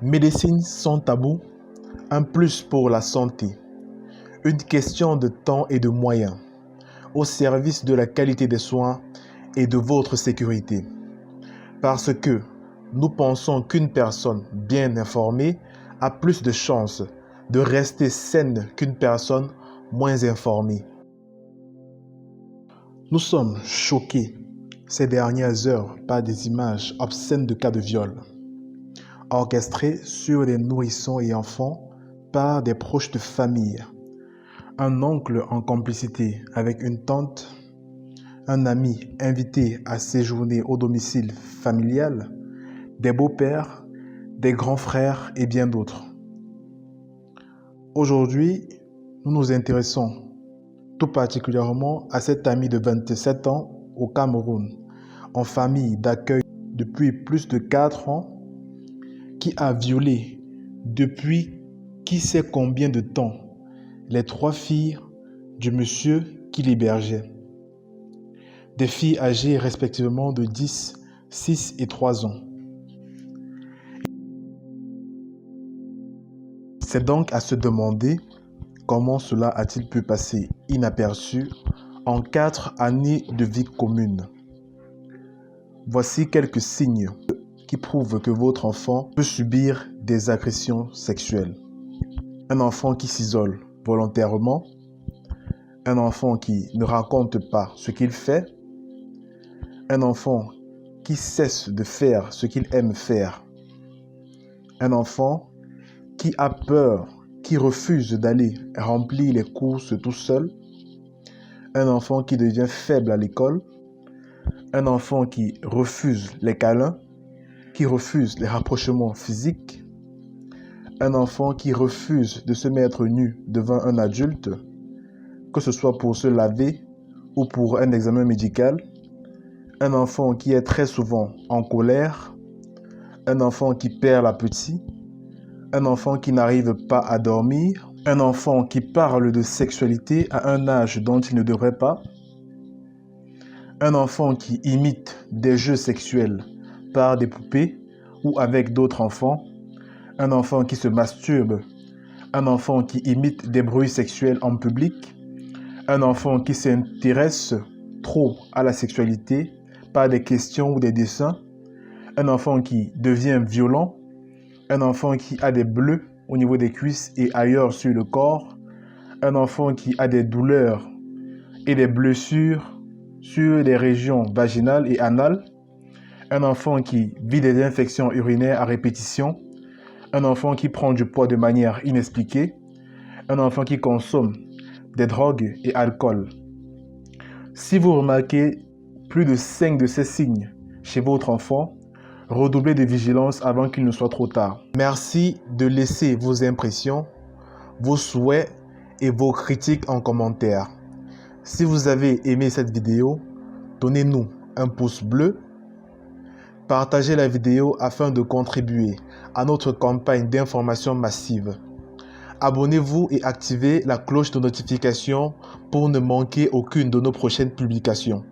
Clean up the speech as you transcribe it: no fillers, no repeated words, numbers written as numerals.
Médecine sans tabou, un plus pour la santé. Une question de temps et de moyens, au service de la qualité des soins et de votre sécurité. Parce que nous pensons qu'une personne bien informée a plus de chances de rester saine qu'une personne moins informée. Nous sommes choqués ces dernières heures par des images obscènes de cas de viol, orchestrés sur des nourrissons et enfants par des proches de famille. Un oncle en complicité avec une tante, un ami invité à séjourner au domicile familial, des beaux-pères, des grands frères et bien d'autres. Aujourd'hui, nous nous intéressons tout particulièrement à cet ami de 27 ans au Cameroun, en famille d'accueil depuis plus de 4 ans, qui a violé depuis qui sait combien de temps les 3 filles du monsieur qui l'hébergeait. Des filles âgées respectivement de 10, 6 et 3 ans. C'est donc à se demander comment cela a-t-il pu passer inaperçu en 4 années de vie commune. Voici quelques signes qui prouvent que votre enfant peut subir des agressions sexuelles. Un enfant qui s'isole volontairement, un enfant qui ne raconte pas ce qu'il fait, un enfant qui cesse de faire ce qu'il aime faire, un enfant qui a peur, qui refuse d'aller remplir les courses tout seul, un enfant qui devient faible à l'école, un enfant qui refuse les câlins, qui refuse les rapprochements physiques, un enfant qui refuse de se mettre nu devant un adulte, que ce soit pour se laver ou pour un examen médical, un enfant qui est très souvent en colère, un enfant qui perd l'appétit, un enfant qui n'arrive pas à dormir, un enfant qui parle de sexualité à un âge dont il ne devrait pas, un enfant qui imite des jeux sexuels par des poupées ou avec d'autres enfants, un enfant qui se masturbe, un enfant qui imite des bruits sexuels en public, un enfant qui s'intéresse trop à la sexualité par des questions ou des dessins, un enfant qui devient violent, un enfant qui a des bleus au niveau des cuisses et ailleurs sur le corps, un enfant qui a des douleurs et des blessures sur les régions vaginales et anales, un enfant qui vit des infections urinaires à répétition, un enfant qui prend du poids de manière inexpliquée, un enfant qui consomme des drogues et alcool. Si vous remarquez plus de 5 de ces signes chez votre enfant, redoublez de vigilance avant qu'il ne soit trop tard. Merci de laisser vos impressions, vos souhaits et vos critiques en commentaire. Si vous avez aimé cette vidéo, donnez-nous un pouce bleu, partagez la vidéo afin de contribuer à notre campagne d'information massive. Abonnez-vous et activez la cloche de notification pour ne manquer aucune de nos prochaines publications.